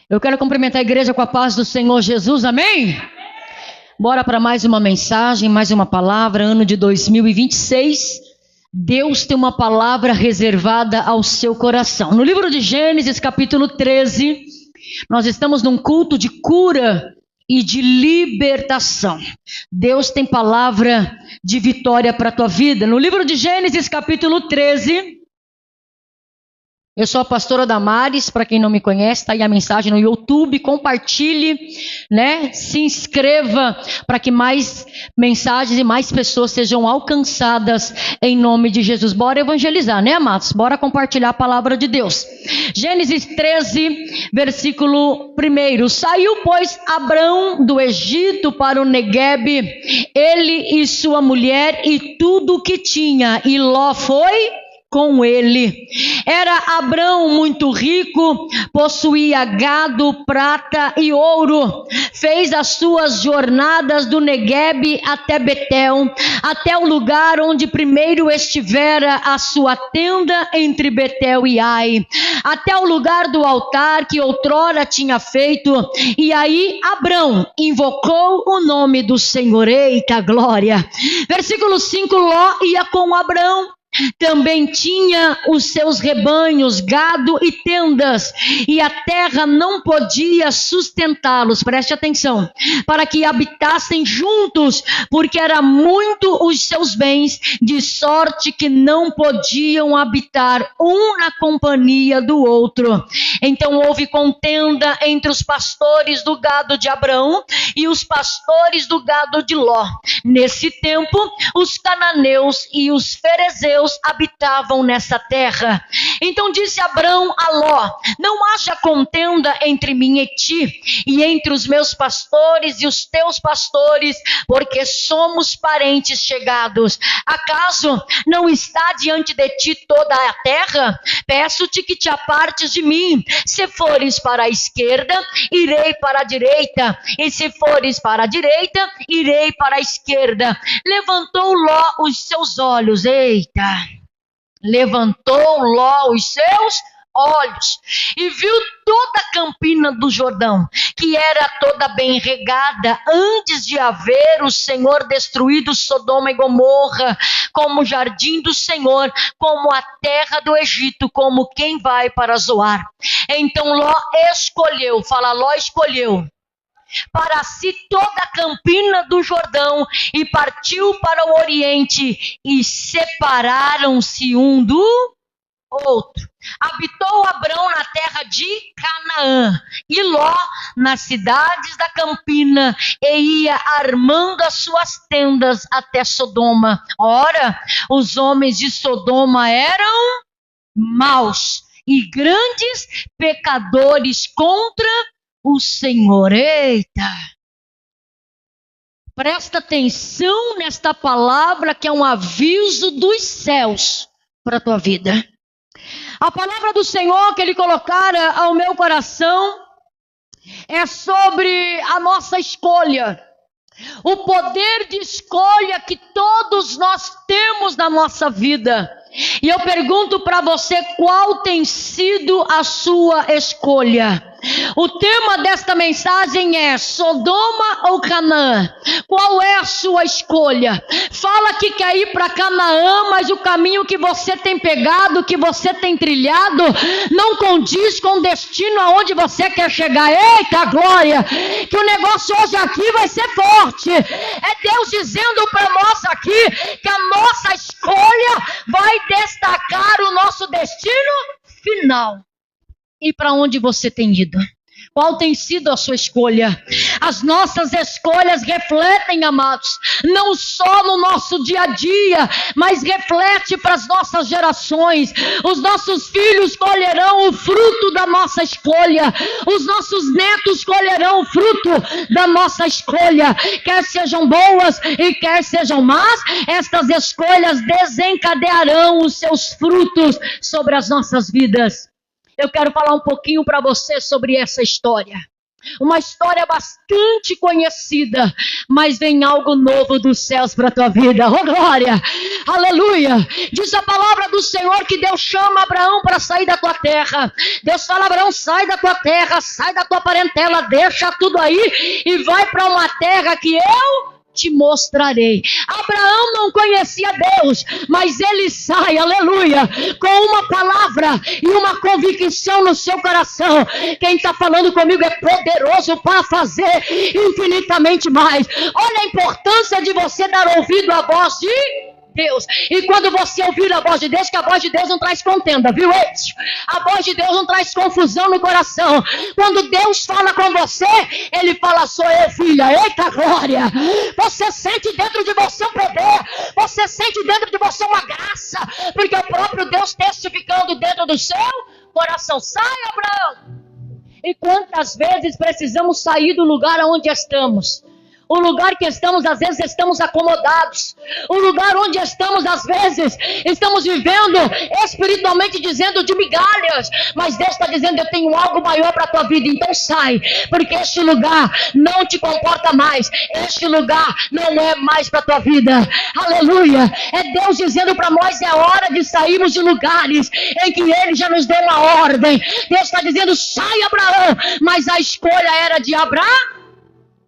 Eu quero cumprimentar a igreja com a paz do Senhor Jesus, amém? Bora para mais uma mensagem, mais uma palavra, ano de 2026. Deus tem uma palavra reservada ao seu coração. No livro de Gênesis, capítulo 13, nós estamos num culto de cura e de libertação. Deus tem palavra de vitória para a tua vida. No livro de Gênesis, capítulo 13... Eu sou a pastora Damares, para quem não me conhece, está aí a mensagem no YouTube, compartilhe, né? Se inscreva para que mais mensagens e mais pessoas sejam alcançadas em nome de Jesus. Bora evangelizar, né, amados? Bora compartilhar a palavra de Deus. Gênesis 13, versículo 1. Saiu, pois, Abrão do Egito para o Neguebe, ele e sua mulher e tudo o que tinha, e Ló foi com ele. Era Abrão muito rico, possuía gado, prata e ouro. Fez as suas jornadas do Neguebe até Betel, até o lugar onde primeiro estivera a sua tenda entre Betel e Ai, até o lugar do altar que outrora tinha feito. E aí Abrão invocou o nome do Senhor. Eita glória! Versículo 5, Ló ia com Abrão. Também tinha os seus rebanhos, gado e tendas, e a terra não podia sustentá-los, preste atenção, para que habitassem juntos, porque era muito os seus bens, de sorte que não podiam habitar um na companhia do outro. Então houve contenda entre os pastores do gado de Abrão e os pastores do gado de Ló. Nesse tempo, os cananeus e os ferezeus habitavam nessa terra. Então disse Abrão a Ló: não haja contenda entre mim e ti, e entre os meus pastores e os teus pastores, porque somos parentes chegados. Acaso não está diante de ti toda a terra? Peço-te que te apartes de mim. Se fores para a esquerda, irei para a direita, e se fores para a direita, irei para a esquerda. Levantou Ló os seus olhos, levantou Ló os seus olhos e viu toda a campina do Jordão, que era toda bem regada, antes de haver o Senhor destruído Sodoma e Gomorra, como o jardim do Senhor, como a terra do Egito, como quem vai para Zoar. Então Ló escolheu, fala, Ló escolheu para si toda a campina do Jordão e partiu para o oriente, e separaram-se um do outro. Habitou Abrão na terra de Canaã e Ló nas cidades da campina, e ia armando as suas tendas até Sodoma. Ora, os homens de Sodoma eram maus e grandes pecadores contra o Senhor. Eita! Presta atenção nesta palavra, que é um aviso dos céus para a tua vida. A palavra do Senhor que Ele colocara ao meu coração é sobre a nossa escolha. O poder de escolha que todos nós temos na nossa vida. E eu pergunto para você, qual tem sido a sua escolha? O tema desta mensagem é Sodoma ou Canaã? Qual é a sua escolha? Fala que quer ir para Canaã, mas o caminho que você tem pegado, que você tem trilhado, não condiz com o destino aonde você quer chegar. Eita glória! Que o negócio hoje aqui vai ser forte. É Deus dizendo para nós aqui que a nossa escolha vai destacar o nosso destino final. E para onde você tem ido? Qual tem sido a sua escolha? As nossas escolhas refletem, amados, não só no nosso dia a dia, mas reflete para as nossas gerações. Os nossos filhos colherão o fruto da nossa escolha. Os nossos netos colherão o fruto da nossa escolha. Quer sejam boas e quer sejam más, estas escolhas desencadearão os seus frutos sobre as nossas vidas. Eu quero falar um pouquinho para você sobre essa história. Uma história bastante conhecida, mas vem algo novo dos céus para a tua vida. Oh glória, aleluia. Diz a palavra do Senhor que Deus chama Abraão para sair da tua terra. Deus fala: Abraão, sai da tua terra, sai da tua parentela, deixa tudo aí e vai para uma terra que eu te mostrarei. Abraão não conhecia Deus, mas ele sai, aleluia, com uma palavra e uma convicção no seu coração. Quem está falando comigo é poderoso para fazer infinitamente mais. Olha a importância de você dar ouvido à voz de Deus. E quando você ouvir a voz de Deus, que a voz de Deus não traz contenda, viu? A voz de Deus não traz confusão no coração. Quando Deus fala com você, Ele fala: sou eu, filha. Eita glória! Você sente dentro de você um poder, você sente dentro de você uma graça, porque o próprio Deus testificando dentro do seu coração. Sai, Abraão! E quantas vezes precisamos sair do lugar onde estamos? O lugar que estamos, às vezes, estamos acomodados. O lugar onde estamos, às vezes, estamos vivendo espiritualmente dizendo de migalhas. Mas Deus está dizendo: eu tenho algo maior para a tua vida. Então sai, porque este lugar não te comporta mais. Este lugar não é mais para a tua vida. Aleluia. É Deus dizendo para nós: é hora de sairmos de lugares em que Ele já nos deu uma ordem. Deus está dizendo: sai, Abraão. Mas a escolha era de Abraão.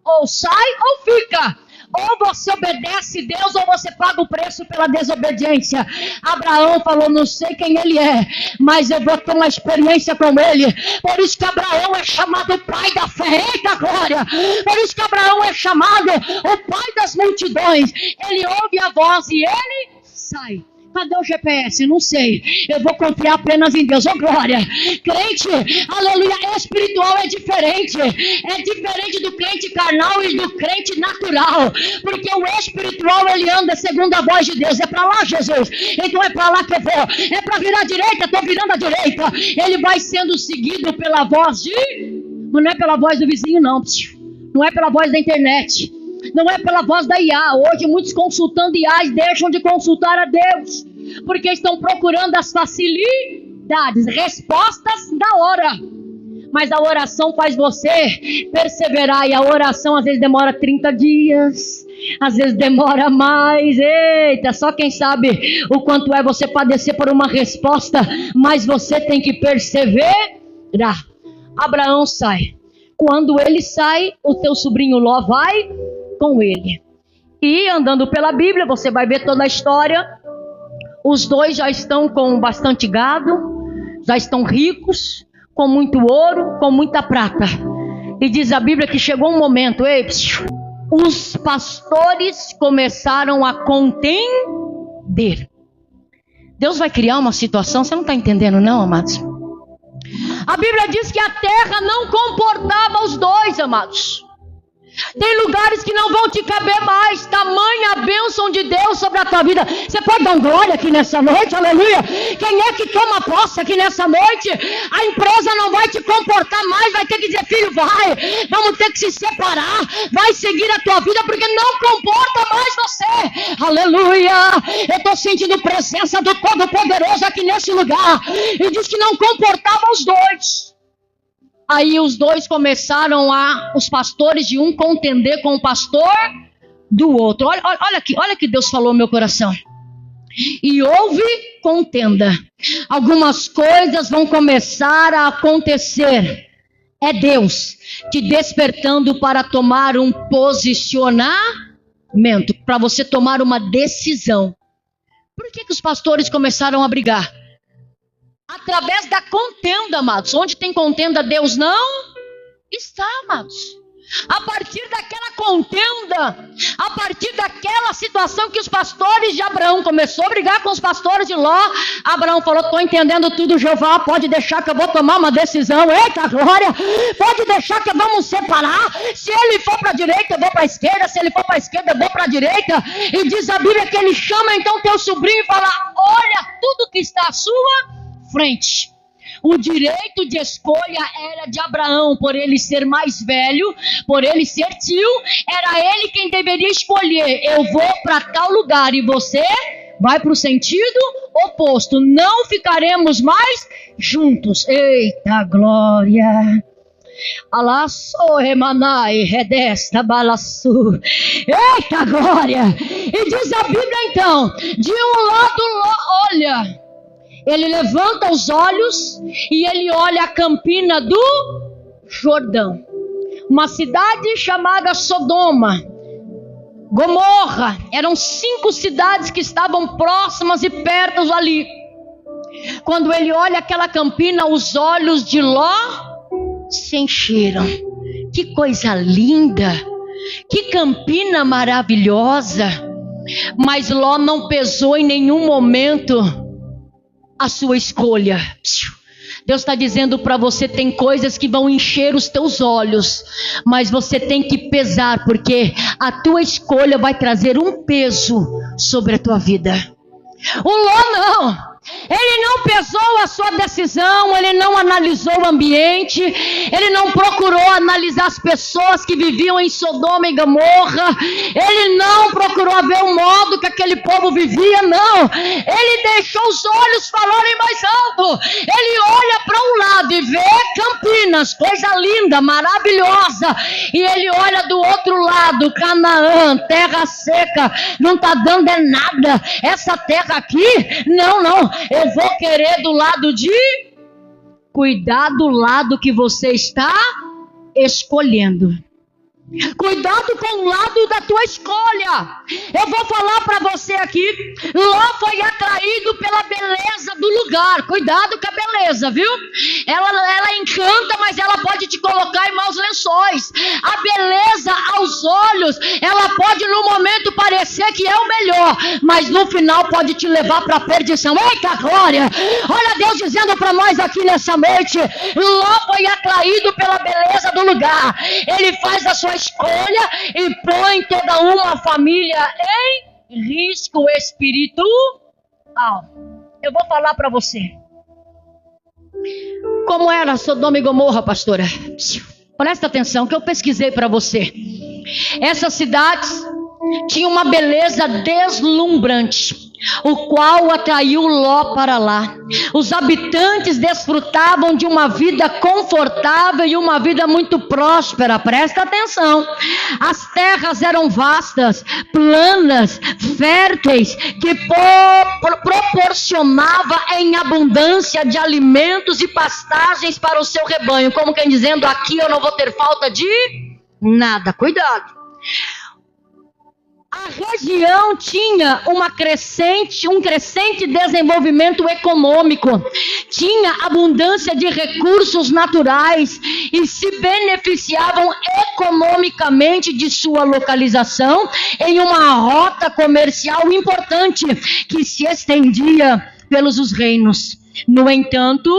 Ou sai ou fica. Ou você obedece Deus, ou você paga o preço pela desobediência. Abraão falou: não sei quem ele é, mas eu vou ter uma experiência com ele. Por isso que Abraão é chamado o pai da fé. Eita glória! Por isso que Abraão é chamado o pai das multidões. Ele ouve a voz e ele sai. Cadê o GPS? Não sei. Eu vou confiar apenas em Deus. Oh glória! Crente, aleluia, espiritual é diferente. É diferente do crente carnal e do crente natural. Porque o espiritual, ele anda segundo a voz de Deus. É para lá, Jesus. Então é para lá que eu vou. É para virar à direita, estou virando à direita. Ele vai sendo seguido pela voz de... Não é pela voz do vizinho, não. Não é pela voz da internet. Não é pela voz da IA. Hoje muitos consultando IAs deixam de consultar a Deus, porque estão procurando as facilidades, respostas da hora. Mas a oração faz você perseverar. E a oração às vezes demora 30 dias, às vezes demora mais. Eita, só quem sabe o quanto é você padecer por uma resposta. Mas você tem que perseverar. Abraão sai. Quando ele sai, o teu sobrinho Ló vai com ele. E andando pela Bíblia, você vai ver toda a história. Os dois já estão com bastante gado, já estão ricos, com muito ouro, com muita prata. E diz a Bíblia que chegou um momento, os pastores começaram a contender. Deus vai criar uma situação, você não está entendendo não, amados? A Bíblia diz que a terra não comportava os dois, amados. Tem lugares que não vão te caber mais. Tamanha a bênção de Deus sobre a tua vida. Você pode dar glória aqui nessa noite, aleluia. Quem é que toma posse aqui nessa noite? A empresa não vai te comportar mais. Vai ter que dizer: filho, vai. Vamos ter que se separar. Vai seguir a tua vida, porque não comporta mais você. Aleluia. Eu estou sentindo a presença do Todo-Poderoso aqui nesse lugar. E diz que não comportava os dois. Aí os dois começaram os pastores de um contender com o pastor do outro. Olha que Deus falou no meu coração. E houve contenda. Algumas coisas vão começar a acontecer. É Deus te despertando para tomar um posicionamento, para você tomar uma decisão. Por que os pastores começaram a brigar? Através da contenda, amados. Onde tem contenda, Deus não está, amados. A partir daquela contenda, a partir daquela situação que os pastores de Abraão começou a brigar com os pastores de Ló, Abraão falou: estou entendendo tudo, Jeová, pode deixar que eu vou tomar uma decisão. Eita glória, pode deixar que vamos separar. Se ele for para a direita, eu vou para a esquerda. Se ele for para a esquerda, eu vou para a direita. E diz a Bíblia que ele chama então teu sobrinho e fala: olha tudo que está à sua frente. O direito de escolha era de Abraão, por ele ser mais velho, por ele ser tio, era ele quem deveria escolher. Eu vou para tal lugar e você vai para o sentido oposto. Não ficaremos mais juntos. Eita glória! Alaço remanai redesta balassu. Eita glória! E diz a Bíblia então, de um lado olha, ele levanta os olhos e ele olha a campina do Jordão. Uma cidade chamada Sodoma, Gomorra, eram 5 cidades que estavam próximas e perto ali. Quando ele olha aquela campina, os olhos de Ló se encheram. Que coisa linda, que campina maravilhosa. Mas Ló não pesou em nenhum momento a sua escolha. Deus está dizendo para você, tem coisas que vão encher os teus olhos, mas você tem que pesar, porque a tua escolha vai trazer um peso sobre a tua vida. O Ló não. Ele não pesou a sua decisão, ele não analisou o ambiente, ele não procurou analisar as pessoas que viviam em Sodoma e Gomorra, ele não procurou ver o modo que aquele povo vivia, não. Ele deixou os olhos falarem mais alto. Ele olha para um lado e vê Campinas, coisa linda, maravilhosa, e ele olha do outro lado, Canaã, terra seca, não está dando é nada, essa terra aqui, não, eu vou querer do lado de... Cuidado do lado que você está escolhendo. Cuidado com o lado da tua escolha. Eu vou falar para você aqui, Ló foi atraído pela beleza do lugar. Cuidado com a beleza, viu? Ela encanta, mas ela pode te colocar em maus lençóis. A beleza aos olhos, ela pode no momento parecer que é o melhor, mas no final pode te levar para a perdição. Eita glória! Olha Deus dizendo para nós aqui nessa noite, Ló foi atraído pela beleza do lugar. Ele faz a sua escolha e põe toda uma família em risco espiritual. Eu vou falar para você como era Sodoma e Gomorra, pastora. Presta atenção que eu pesquisei para você. Essas cidades tinham uma beleza deslumbrante, o qual atraiu Ló para lá. Os habitantes desfrutavam de uma vida confortável e uma vida muito próspera. Presta atenção. As terras eram vastas, planas, férteis, que proporcionava em abundância de alimentos e pastagens para o seu rebanho. Como quem dizendo, aqui eu não vou ter falta de nada. Cuidado. A região tinha um crescente desenvolvimento econômico, tinha abundância de recursos naturais e se beneficiavam economicamente de sua localização em uma rota comercial importante que se estendia pelos os reinos. No entanto,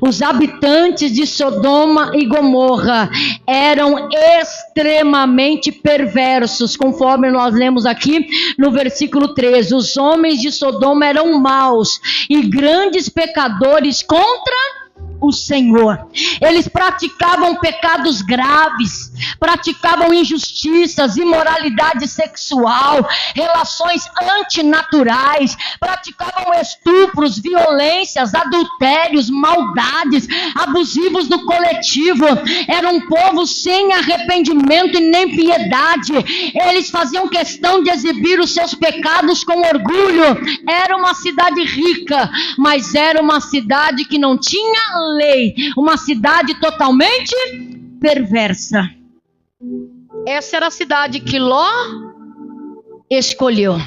os habitantes de Sodoma e Gomorra eram extremamente perversos, conforme nós lemos aqui no versículo 13. Os homens de Sodoma eram maus e grandes pecadores contra o Senhor. Eles praticavam pecados graves, praticavam injustiças, imoralidade sexual, relações antinaturais, praticavam estupros, violências, adultérios, maldades, abusivos no coletivo. Era um povo sem arrependimento e nem piedade. Eles faziam questão de exibir os seus pecados com orgulho. Era uma cidade rica, mas era uma cidade que não tinha lei, uma cidade totalmente perversa. Essa era a cidade que Ló escolheu.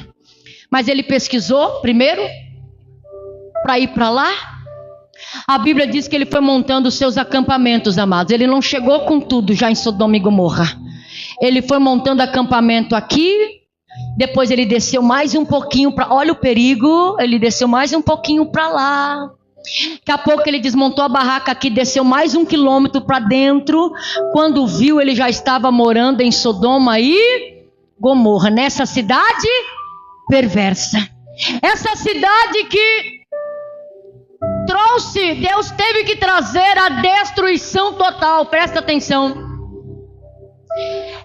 Mas ele pesquisou primeiro para ir para lá. A Bíblia diz que ele foi montando os seus acampamentos, amados. Ele não chegou com tudo já em Sodoma e Gomorra. Ele foi montando acampamento aqui. Depois ele desceu mais um pouquinho para... Olha o perigo. Ele desceu mais um pouquinho para lá. Daqui a pouco ele desmontou a barraca aqui, desceu mais 1 quilômetro para dentro. Quando viu, ele já estava morando em Sodoma e Gomorra, nessa cidade perversa. Essa cidade que Deus teve que trazer a destruição total. Presta atenção.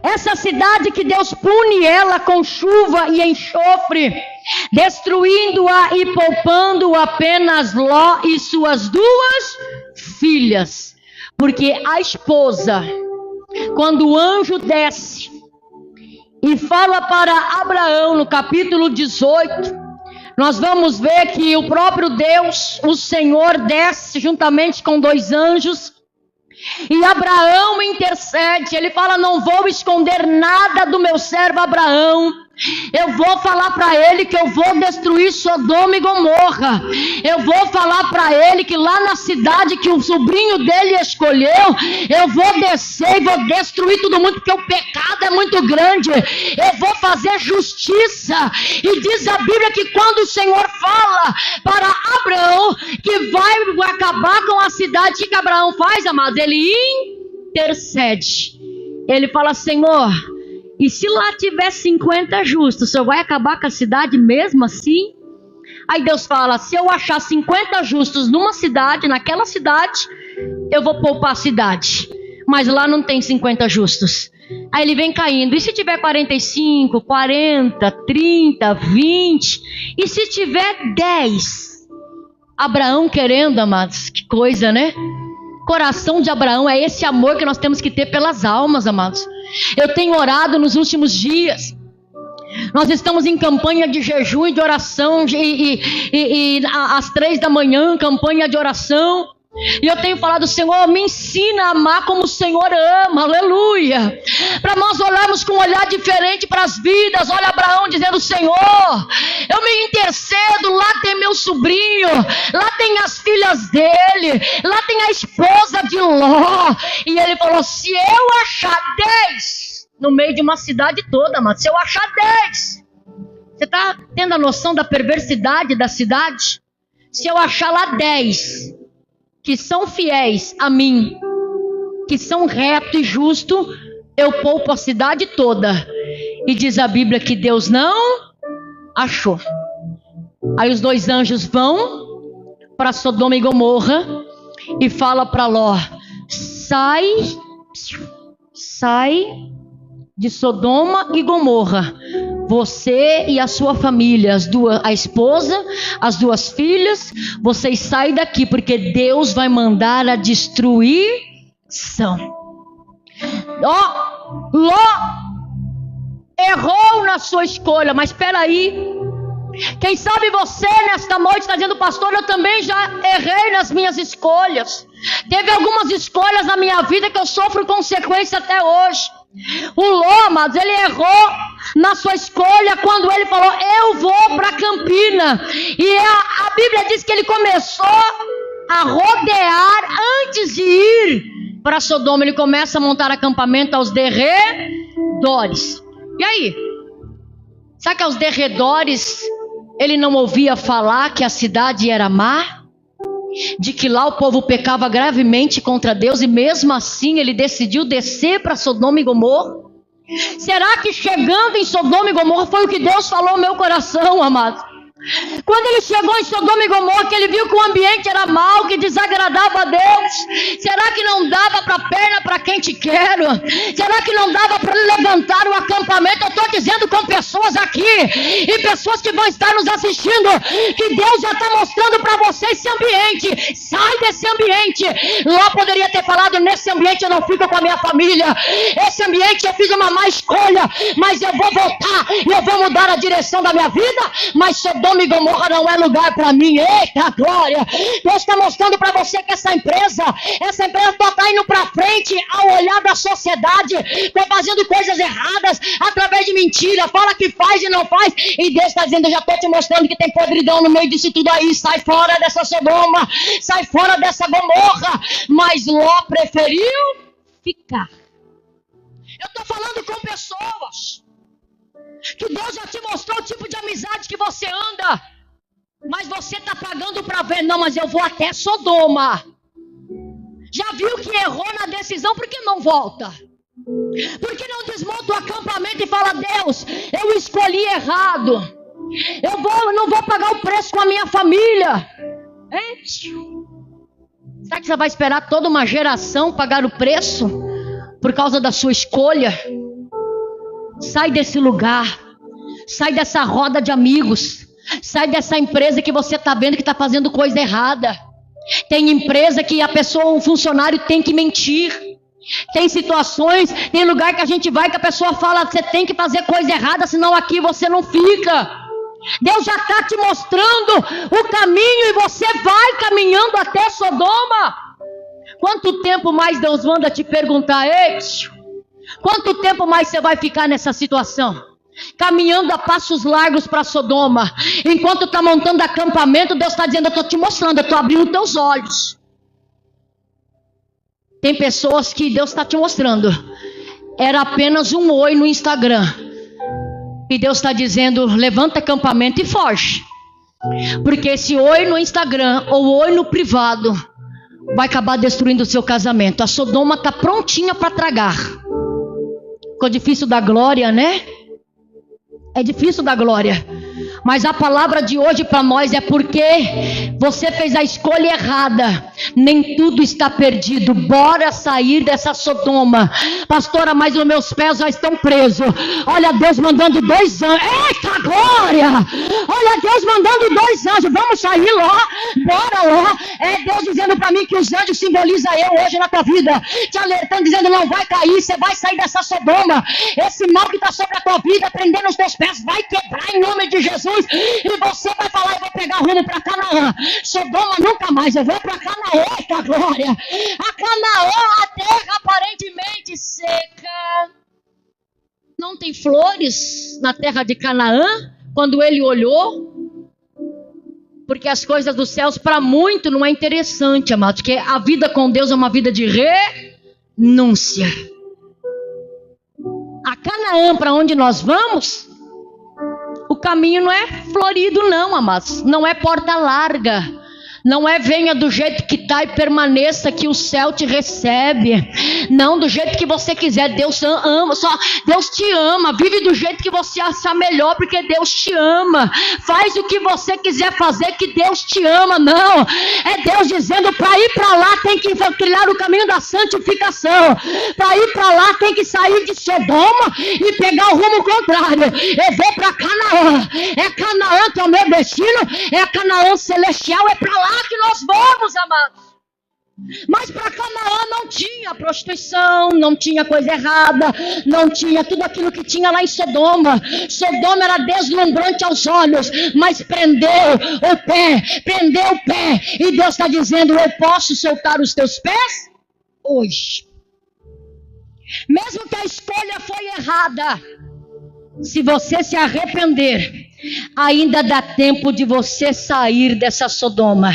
Essa cidade que Deus pune ela com chuva e enxofre, destruindo-a e poupando apenas Ló e suas 2 filhas. Porque a esposa, quando o anjo desce e fala para Abraão no capítulo 18, nós vamos ver que o próprio Deus, o Senhor, desce juntamente com 2 anjos. E Abraão intercede, ele fala: não vou esconder nada do meu servo Abraão. Eu vou falar para ele que eu vou destruir Sodoma e Gomorra. Eu vou falar para ele que lá na cidade que o sobrinho dele escolheu, eu vou descer e vou destruir todo mundo, porque o pecado é muito grande. Eu vou fazer justiça. E diz a Bíblia que quando o Senhor fala para Abraão que vai acabar com a cidade, o que Abraão faz, amados? Ele intercede. Ele fala: Senhor, e se lá tiver 50 justos, o Senhor vai acabar com a cidade mesmo assim? Aí Deus fala: se eu achar 50 justos numa cidade, naquela cidade, eu vou poupar a cidade. Mas lá não tem 50 justos. Aí ele vem caindo. E se tiver 45, 40, 30, 20? E se tiver 10? Abraão querendo, amados, que coisa, né? Coração de Abraão é esse amor que nós temos que ter pelas almas, amados. Eu tenho orado nos últimos dias. Nós estamos em campanha de jejum e de oração, e às 3 da manhã, campanha de oração. E eu tenho falado: Senhor, me ensina a amar como o Senhor ama, aleluia. Para nós olharmos com um olhar diferente para as vidas. Olha Abraão dizendo: Senhor, eu me intercedo, lá tem meu sobrinho, lá tem as filhas dele, lá tem a esposa de Ló. E ele falou: se eu achar 10 no meio de uma cidade toda, mas se eu achar 10, você está tendo a noção da perversidade da cidade? Se eu achar lá 10 que são fiéis a mim, que são reto e justo, eu poupo a cidade toda. E diz a Bíblia que Deus não achou. Aí os 2 anjos vão para Sodoma e Gomorra e fala para Ló: sai de Sodoma e Gomorra, você e a sua família, a esposa, as 2 filhas, vocês saem daqui, porque Deus vai mandar a destruição. Ló errou na sua escolha, mas espera aí. Quem sabe você nesta noite está dizendo: pastor, eu também já errei nas minhas escolhas. Teve algumas escolhas na minha vida que eu sofro consequência até hoje. O Ló, amados, ele errou na sua escolha quando ele falou: eu vou para Campina. E a Bíblia diz que ele começou a rodear antes de ir para Sodoma. Ele começa a montar acampamento aos derredores. E aí? Sabe que aos derredores ele não ouvia falar que a cidade era má? De que lá o povo pecava gravemente contra Deus, e mesmo assim ele decidiu descer para Sodoma e Gomorra? Será que chegando em Sodoma e Gomorra foi o que Deus falou ao meu coração, amado? Quando ele chegou em Sodoma e Gomorra, que ele viu que o ambiente era mau, que desagradava a Deus, será que não dava para perna para quem te quero? Será que não dava para levantar o acampamento? Eu estou dizendo com pessoas aqui, e pessoas que vão estar nos assistindo, que Deus já está mostrando para você esse ambiente. Sai desse ambiente. Ló poderia ter falado: nesse ambiente eu não fico com a minha família, esse ambiente eu fiz uma má escolha, mas eu vou voltar e eu vou mudar a direção da minha vida. Mas Sodoma e Gomorra não é lugar para mim. Eita glória! Deus está mostrando para você que essa empresa só está indo para frente ao olhar da sociedade, está fazendo coisas erradas através de mentira, fala que faz e não faz, e Deus está dizendo: eu já estou te mostrando que tem podridão no meio disso tudo aí. Sai fora dessa Sodoma, sai fora dessa Gomorra. Mas Ló preferiu ficar. Eu estou falando com pessoas que Deus já te mostrou o tipo de amizade que você anda, mas você está pagando para ver. Não, mas eu vou até Sodoma. Já viu que errou na decisão? Por que não volta? Por que não desmonta o acampamento e fala: Deus, eu escolhi errado, não vou pagar o preço com a minha família? Será que você vai esperar toda uma geração pagar o preço por causa da sua escolha? Sai desse lugar, sai dessa roda de amigos, sai dessa empresa que você está vendo que está fazendo coisa errada. Tem empresa que a pessoa, o funcionário tem que mentir. Tem situações, tem lugar que a gente vai que a pessoa fala, você tem que fazer coisa errada, senão aqui você não fica. Deus já está te mostrando o caminho e você vai caminhando até Sodoma. Quanto tempo mais Deus manda te perguntar, ei, quanto tempo mais você vai ficar nessa situação? Caminhando a passos largos para Sodoma. Enquanto está montando acampamento, Deus está dizendo, eu estou te mostrando, eu estou abrindo teus olhos. Tem pessoas que Deus está te mostrando, era apenas um oi no Instagram. E Deus está dizendo, levanta acampamento e foge. Porque esse oi no Instagram ou oi no privado vai acabar destruindo o seu casamento. A Sodoma está prontinha para tragar. Ficou difícil dar glória, né? É difícil dar glória. Mas a palavra de hoje para nós é porque você fez a escolha errada. Nem tudo está perdido. Bora sair dessa Sodoma. Pastora, mas os meus pés já estão presos. Olha Deus mandando 2 anjos. Eita glória! Olha Deus mandando 2 anjos. Vamos sair lá. Bora lá. É Deus dizendo para mim que os anjos simbolizam eu hoje na tua vida. Te alertando, dizendo não vai cair. Você vai sair dessa Sodoma. Esse mal que está sobre a tua vida, prendendo os teus pés, vai quebrar em nome de Jesus. E você vai falar, eu vou pegar rumo para Canaã. Sodoma nunca mais, eu vou para Canaã. Eita glória! A Canaã, a terra aparentemente seca. Não tem flores na terra de Canaã. Quando ele olhou, porque as coisas dos céus para muito não é interessante, amados, porque a vida com Deus é uma vida de renúncia. A Canaã, para onde nós vamos, o caminho não é florido não, amados. Não é porta larga. Não é venha do jeito que está e permaneça que o céu te recebe. Não, do jeito que você quiser. Deus ama, só Deus te ama. Vive do jeito que você achar melhor, porque Deus te ama. Faz o que você quiser fazer, que Deus te ama. Não, é Deus dizendo para ir para lá tem que trilhar o caminho da santificação. Para ir para lá tem que sair de Sodoma e pegar o rumo contrário. Eu vou para Canaã. É Canaã que é o meu destino. É Canaã celestial. É para lá que nós vamos, amados. Mas para Canaã não tinha prostituição, não tinha coisa errada, não tinha tudo aquilo que tinha lá em Sodoma. Sodoma era deslumbrante aos olhos, mas prendeu o pé. E Deus está dizendo, eu posso soltar os teus pés hoje. Mesmo que a escolha foi errada, se você se arrepender, ainda dá tempo de você sair dessa Sodoma.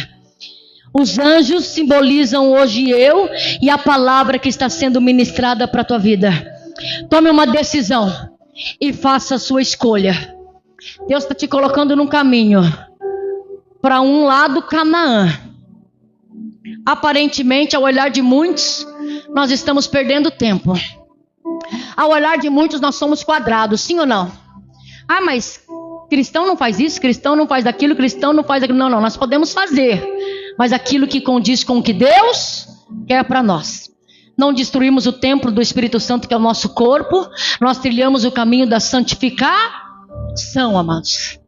Os anjos simbolizam hoje eu e a palavra que está sendo ministrada para a tua vida. Tome uma decisão e faça a sua escolha. Deus está te colocando num caminho. Para um lado, Canaã. Aparentemente, ao olhar de muitos, nós estamos perdendo tempo. Ao olhar de muitos, nós somos quadrados, sim ou não? Ah, mas cristão não faz isso, cristão não faz aquilo, cristão não faz aquilo. Não, nós podemos fazer. Mas aquilo que condiz com o que Deus quer para nós. Não destruímos o templo do Espírito Santo, que é o nosso corpo. Nós trilhamos o caminho da santificação, amados.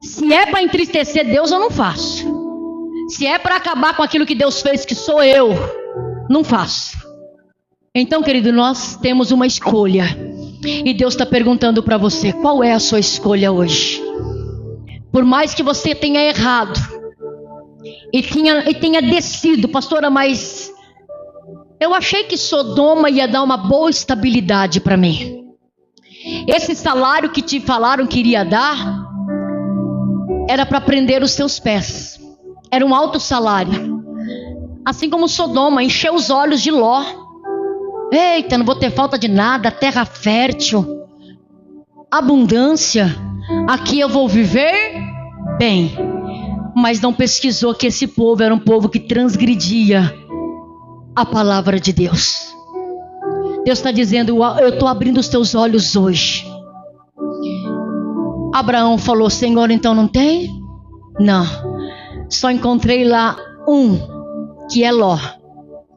Se é para entristecer Deus, eu não faço. Se é para acabar com aquilo que Deus fez, que sou eu, não faço. Então, querido, nós temos uma escolha. E Deus está perguntando para você, qual é a sua escolha hoje? Por mais que você tenha errado e tenha descido, pastora, mas eu achei que Sodoma ia dar uma boa estabilidade para mim. Esse salário que te falaram que iria dar era para prender os seus pés. Era um alto salário. Assim como Sodoma encheu os olhos de Ló. Eita, não vou ter falta de nada, terra fértil, abundância, aqui eu vou viver bem. Mas não pesquisou que esse povo era um povo que transgredia a palavra de Deus. Deus está dizendo, eu estou abrindo os teus olhos hoje. Abraão falou, Senhor, então não tem? Não, só encontrei lá um, que é Ló.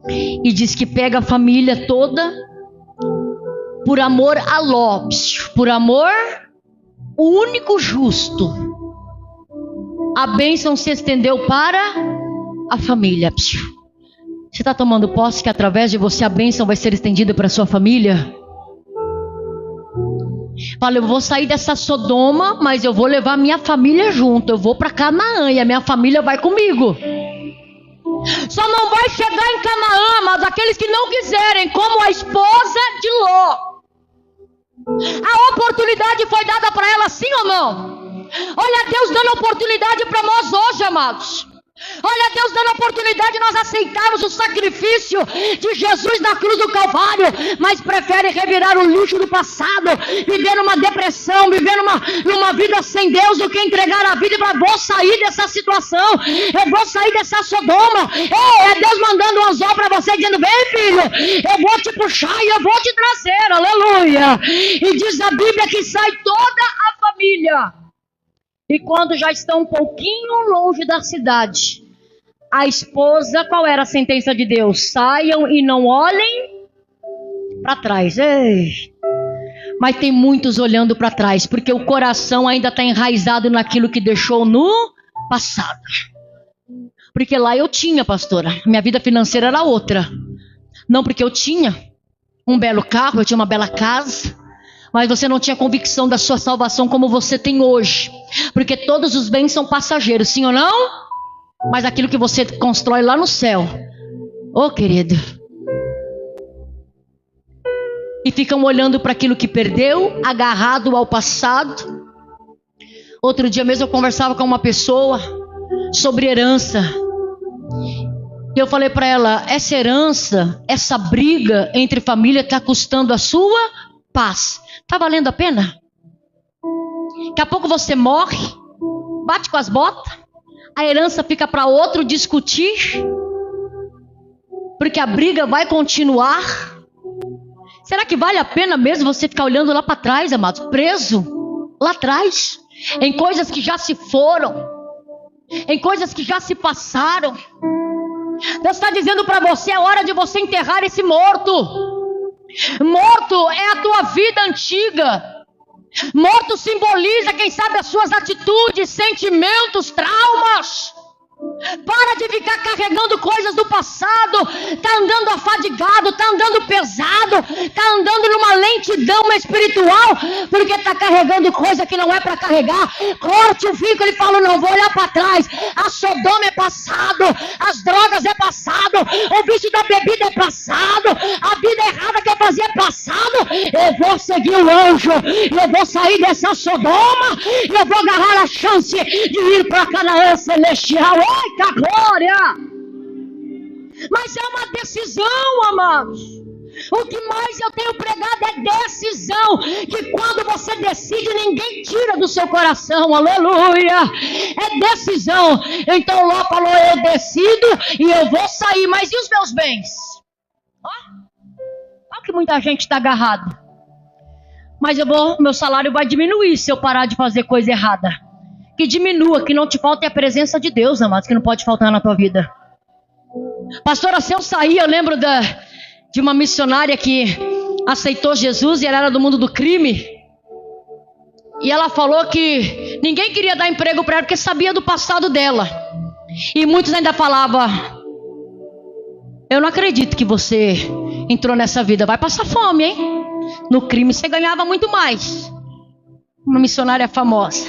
E diz que pega a família toda por amor a Ló, por amor o único justo. A bênção se estendeu para a família. Você está tomando posse que através de você a bênção vai ser estendida para a sua família? Fala, eu vou sair dessa Sodoma, mas eu vou levar minha família junto. Eu vou para Canaã e a minha família vai comigo. Só não vai chegar em Canaã, mas aqueles que não quiserem, como a esposa de Ló. A oportunidade foi dada para ela, sim ou não? Olha Deus dando oportunidade para nós hoje, amados. Olha Deus dando oportunidade de nós aceitarmos o sacrifício de Jesus na cruz do Calvário, mas prefere revirar o lixo do passado, viver numa depressão, viver numa vida sem Deus, do que entregar a vida e falar, vou sair dessa situação, eu vou sair dessa Sodoma. É Deus mandando um anzol para você, dizendo, vem filho, eu vou te puxar e eu vou te trazer, aleluia. E diz a Bíblia que sai toda a família. E quando já estão um pouquinho longe da cidade, a esposa, qual era a sentença de Deus? Saiam e não olhem para trás. Ei. Mas tem muitos olhando para trás, porque o coração ainda está enraizado naquilo que deixou no passado. Porque lá eu tinha, pastora, minha vida financeira era outra. Não porque eu tinha um belo carro, eu tinha uma bela casa, mas você não tinha convicção da sua salvação como você tem hoje. Porque todos os bens são passageiros, sim ou não? Mas aquilo que você constrói lá no céu, ô querido. E ficam olhando para aquilo que perdeu, agarrado ao passado. Outro dia mesmo eu conversava com uma pessoa sobre herança. E eu falei para ela, essa herança, essa briga entre família está custando a sua paz. Está valendo a pena? Daqui a pouco você morre, bate com as botas, a herança fica para outro discutir, porque a briga vai continuar. Será que vale a pena mesmo você ficar olhando lá para trás, amados, preso lá atrás, em coisas que já se foram, em coisas que já se passaram? Deus está dizendo para você, é hora de você enterrar esse morto. Morto é a tua vida antiga. Morto simboliza, quem sabe, as suas atitudes, sentimentos, traumas. Para de ficar carregando coisas do passado. Está andando afadigado, está andando pesado, está andando numa lentidão espiritual, porque está carregando coisa que não é para carregar. Corte o fico, ele fala, não vou olhar para trás. A Sodoma é passado, as drogas é passado, o vício da bebida é passado, a vida errada que eu fazia é passado. Eu vou seguir o anjo, eu vou sair dessa Sodoma, eu vou agarrar a chance de ir para Canaã celestial. Eita glória! Mas é uma decisão, amados. O que mais eu tenho pregado é decisão. Que quando você decide, ninguém tira do seu coração. Aleluia! É decisão. Então Ló falou, eu decido e eu vou sair. Mas e os meus bens? Olha que muita gente está agarrado. Mas meu salário vai diminuir se eu parar de fazer coisa errada. Que diminua, que não te falte a presença de Deus, amados, que não pode faltar na tua vida. Pastora, se eu sair, eu lembro de uma missionária que aceitou Jesus e ela era do mundo do crime. E ela falou que ninguém queria dar emprego para ela porque sabia do passado dela. E muitos ainda falavam, eu não acredito que você entrou nessa vida, vai passar fome, hein? No crime você ganhava muito mais. Uma missionária famosa.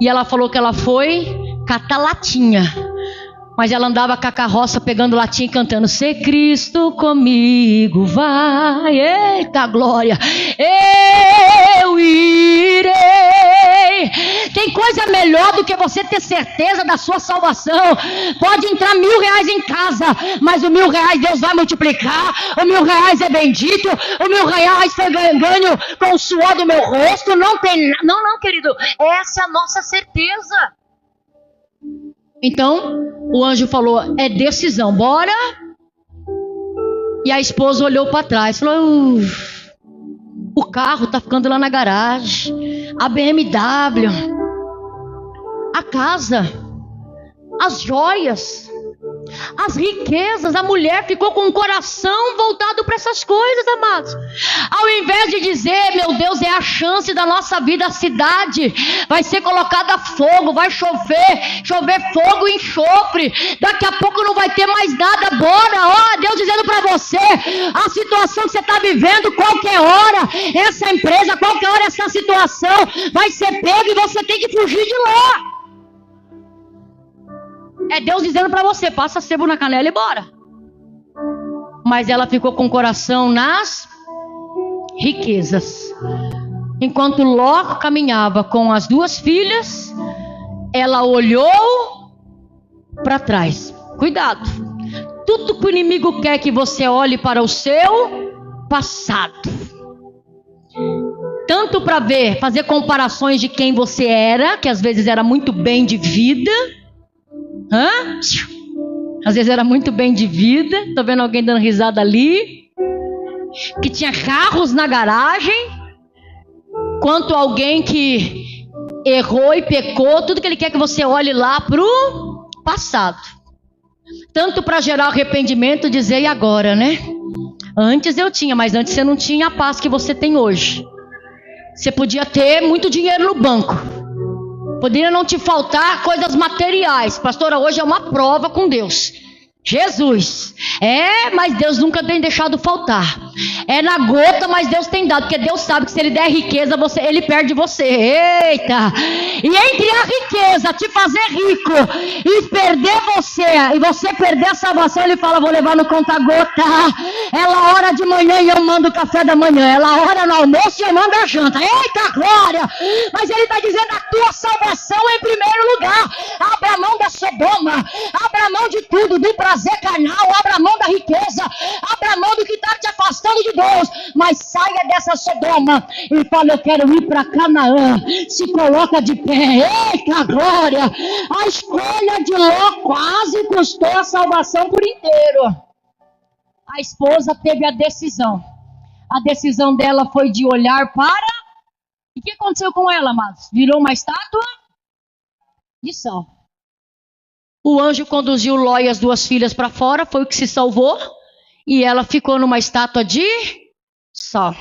E ela falou que ela foi catar latinha. Mas ela andava com a carroça pegando latinha e cantando, se Cristo comigo vai, eita glória, eu irei. Tem coisa melhor do que você ter certeza da sua salvação. Pode entrar R$1.000 em casa, mas o R$1.000 Deus vai multiplicar. O R$1.000 é bendito. O R$1.000 foi ganho com o suor do meu rosto. Não tem, não querido, essa é a nossa certeza. Então, o anjo falou, é decisão, bora? E a esposa olhou para trás, falou, o carro está ficando lá na garagem, a BMW, a casa, as joias, As riquezas, a mulher ficou com o coração voltado para essas coisas, amados. Ao invés de dizer, meu Deus, é a chance da nossa vida, a cidade vai ser colocada a fogo, vai chover fogo e enxofre. Daqui a pouco não vai ter mais nada, bora. Ó, Deus dizendo para você, a situação que você está vivendo, qualquer hora, essa empresa, qualquer hora essa situação vai ser pega e você tem que fugir de lá. É Deus dizendo para você, passa sebo na canela e bora. Mas ela ficou com o coração nas riquezas. Enquanto Ló caminhava com as duas filhas, ela olhou para trás. Cuidado. Tudo que o inimigo quer que você olhe para o seu passado. Tanto para ver, fazer comparações de quem você era, que às vezes era muito bem de vida. Às vezes era muito bem de vida. Tô vendo alguém dando risada ali. Que tinha carros na garagem. Quanto alguém que errou e pecou. Tudo que ele quer que você olhe lá pro passado. Tanto para gerar arrependimento, dizer e agora, né? Antes eu tinha, mas antes você não tinha a paz que você tem hoje. Você podia ter muito dinheiro no banco. Poderia não te faltar coisas materiais. Pastora, hoje é uma prova com Deus. Jesus. Mas Deus nunca tem deixado faltar. É na gota, mas Deus tem dado. Porque Deus sabe que se Ele der riqueza, Ele perde você. Eita! E entre a riqueza, te fazer rico e perder você, e você perder a salvação, Ele fala, vou levar no conta-gota. Ela ora de manhã e eu mando o café da manhã. Ela ora no almoço e eu mando a janta. Eita glória! Mas Ele está dizendo, a tua salvação é em primeiro lugar. Abra mão da Sodoma. Abra mão de tudo, do prazer carnal. Abra mão da riqueza. Abra mão do que está te afastando de Deus, mas saia dessa Sodoma e fala, eu quero ir para Canaã. Se coloca de pé. Eita glória! A escolha de Ló quase custou a salvação por inteiro. A esposa teve a decisão. A decisão dela foi de olhar para... E o que aconteceu com ela, amados? Virou uma estátua de sal. O anjo conduziu Ló e as duas filhas para fora, foi o que se salvou. E ela ficou numa estátua de sal.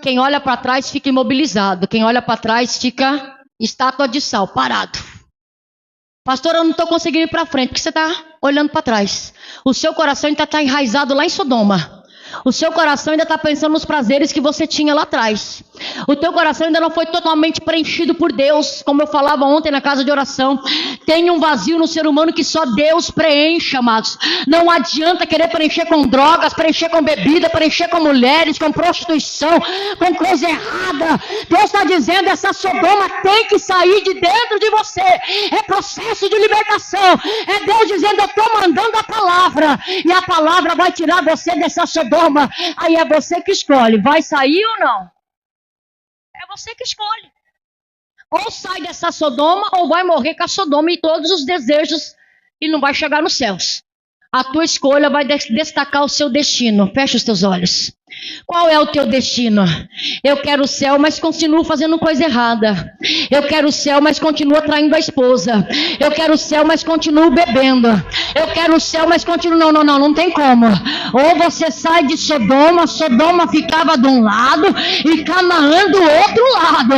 Quem olha para trás fica imobilizado. Quem olha para trás fica estátua de sal, parado. Pastor, eu não estou conseguindo ir para frente, porque você está olhando para trás. O seu coração ainda está enraizado lá em Sodoma. O seu coração ainda está pensando nos prazeres que você tinha lá atrás. O teu coração ainda não foi totalmente preenchido por Deus. Como eu falava ontem na casa de oração. Tem um vazio no ser humano que só Deus preenche, amados. Não adianta querer preencher com drogas, preencher com bebida, preencher com mulheres, com prostituição, com coisa errada. Deus está dizendo, essa Sodoma tem que sair de dentro de você. É processo de libertação. É Deus dizendo, eu estou mandando a palavra. E a palavra vai tirar você dessa Sodoma. Aí é você que escolhe, vai sair ou não? É você que escolhe. Ou sai dessa Sodoma, ou vai morrer com a Sodoma e todos os desejos e não vai chegar nos céus. A tua escolha vai destacar o seu destino. Fecha os teus olhos. Qual é o teu destino? Eu quero o céu, mas continuo fazendo coisa errada. Eu quero o céu, mas continuo traindo a esposa. Eu quero o céu, mas continuo bebendo. Eu quero o céu, mas continuo... Não tem como. Ou você sai de Sodoma, Sodoma ficava de um lado e Canaã do outro lado.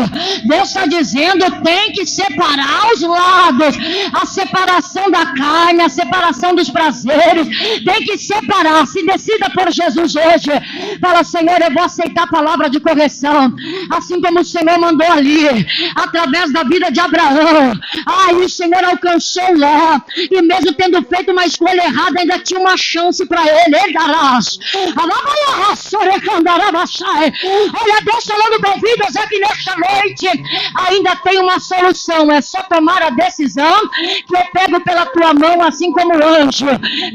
Deus está dizendo, tem que separar os lados. A separação da carne, a separação dos prazeres. Tem que separar. Se decida por Jesus hoje. Fala, Senhor, eu vou aceitar a palavra de correção. Assim como o Senhor mandou ali, através da vida de Abraão. Aí o Senhor alcançou Ló. E mesmo tendo feito uma escolha errada, ainda tinha uma chance para ele. Olha, Deus falando com vidas aqui nesta noite. Ainda tem uma solução. É só tomar a decisão que eu pego pela tua mão, assim como o anjo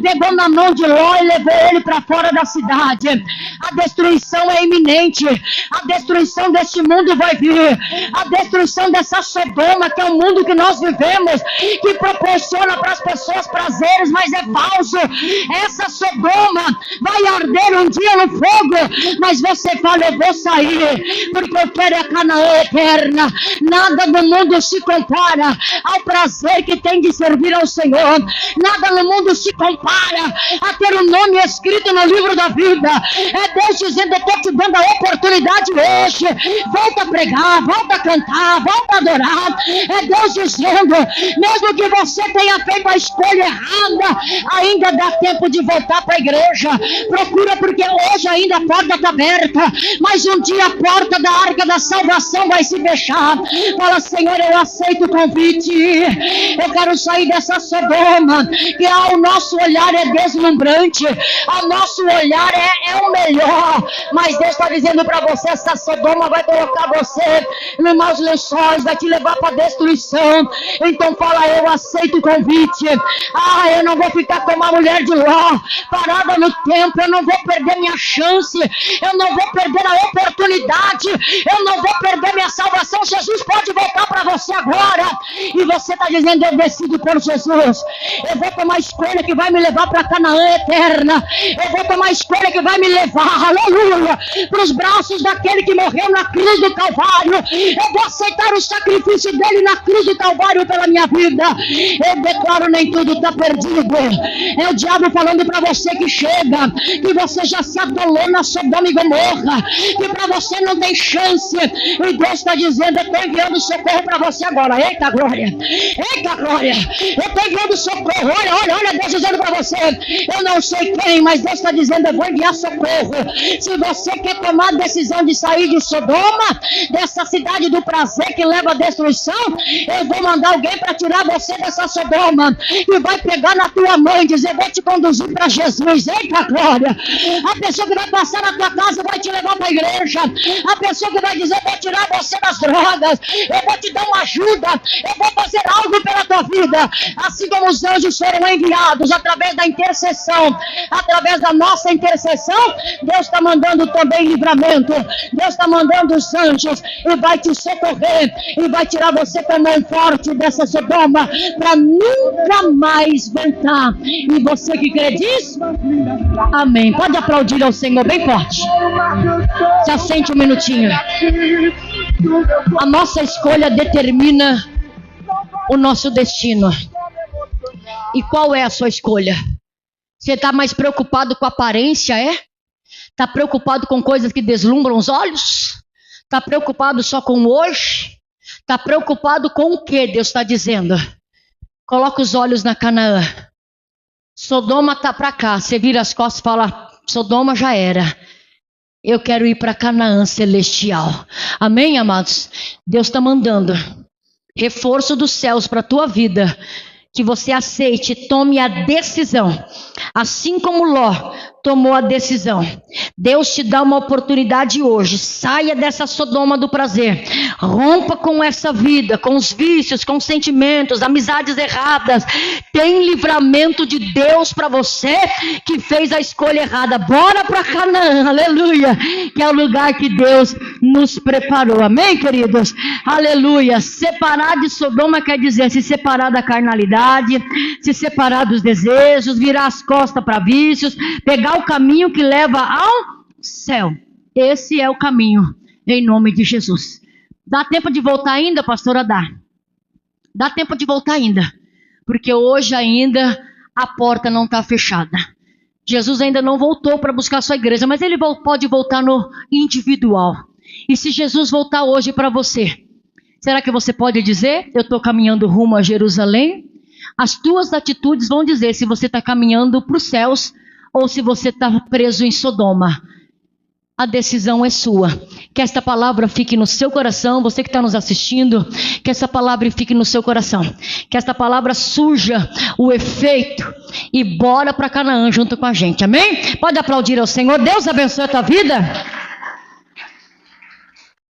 pegou na mão de Ló e levou ele para fora da cidade. A destruição é iminente. A destruição deste mundo vai vir. A destruição dessa Sodoma, que é o mundo que nós vivemos, que proporciona para as pessoas prazeres, mas é falso. Essa Sodoma vai arder um dia no fogo, mas você fala: eu vou sair, porque eu quero a Canaã eterna. Nada no mundo se compara ao prazer que tem de servir ao Senhor. Nada no mundo se compara a ter um nome escrito no livro da vida. É Deus dizendo: eu estou te dando a oportunidade hoje. Volta a pregar, volta a cantar, volta a adorar. É Deus dizendo: mesmo que você tenha feito a escolha errada, ainda dá tempo de voltar para a igreja. Procura, porque hoje ainda a porta está aberta, mas um dia a porta da arca da salvação vai se fechar. Fala: Senhor, eu aceito o convite. Eu quero sair dessa Sodoma, que ao nosso olhar é deslumbrante, ao nosso olhar é o melhor, mas Deus está dizendo para você: essa Sodoma vai colocar você nos maus lençóis, vai te levar para a destruição. Então fala: eu aceito o convite. Eu não vou ficar como a mulher de Ló, parada no tempo. Eu não vou perder minha chance, eu não vou perder a oportunidade, eu não vou perder minha salvação. Jesus pode voltar para você agora, e você está dizendo: eu decido por Jesus. Eu vou tomar a escolha que vai me levar para Canaã eterna. Eu vou tomar a escolha que vai me levar, aleluia, para os braços daquele que morreu na cruz do Calvário. Eu vou aceitar o sacrifício dele na cruz do Calvário pela minha vida. Eu declaro: nem tudo está perdido. É o diabo falando para você que chega, que você já se atolou na Sodoma e Gomorra, que para você não tem chance. E Deus está dizendo: eu estou enviando socorro para você agora. Eita glória, eita glória, eu estou enviando socorro. Olha Deus dizendo para você: eu não sei quem, mas Deus está dizendo: eu vou enviar socorro. Se você quer tomar a decisão de sair de Sodoma, dessa cidade do prazer que leva à destruição, eu vou mandar alguém para tirar você dessa Sodoma, e vai pegar na tua mão e dizer: vou te conduzir para Jesus. Eita glória. A pessoa que vai passar na tua casa vai te levar para a igreja. A pessoa que vai dizer: vou tirar você das drogas, eu vou te dar uma ajuda, eu vou fazer algo pela tua vida. Assim como os anjos foram enviados através da intercessão, através da nossa intercessão, Deus está mandando também livramento. Deus está mandando os anjos e vai te socorrer e vai tirar você com a mão forte dessa Sodoma, para nunca mais voltar. E você que crê diz? Amém. Pode aplaudir ao Senhor bem forte. Se assente um minutinho. A nossa escolha determina o nosso destino. E qual é a sua escolha? Você está mais preocupado com a aparência, é? Está preocupado com coisas que deslumbram os olhos? Está preocupado só com hoje? Está preocupado com o que Deus está dizendo? Coloca os olhos na Canaã. Sodoma está para cá. Você vira as costas e fala: Sodoma já era. Eu quero ir para Canaã celestial. Amém, amados? Deus está mandando reforço dos céus para a tua vida. Que você aceite, tome a decisão. Assim como Ló tomou a decisão. Deus te dá uma oportunidade hoje. Saia dessa Sodoma do prazer. Rompa com essa vida, com os vícios, com os sentimentos, amizades erradas. Tem livramento de Deus para você que fez a escolha errada. Bora para Canaã, aleluia. Que é o lugar que Deus nos preparou. Amém, queridos? Aleluia. Separar de Sodoma quer dizer se separar da carnalidade, se separar dos desejos, virar as costas para vícios, pegar o caminho que leva ao céu. Esse é o caminho, em nome de Jesus. Dá tempo de voltar ainda, pastora? Dá tempo de voltar ainda, porque hoje ainda a porta não está fechada. Jesus ainda não voltou para buscar a sua igreja, mas ele pode voltar no individual. E se Jesus voltar hoje para você, será que você pode dizer: eu estou caminhando rumo a Jerusalém? As tuas atitudes vão dizer se você está caminhando para os céus ou se você está preso em Sodoma. A decisão é sua. Que esta palavra fique no seu coração. Você que está nos assistindo, que essa palavra fique no seu coração. Que esta palavra surja o efeito e bora para Canaã junto com a gente. Amém? Pode aplaudir ao Senhor. Deus abençoe a tua vida.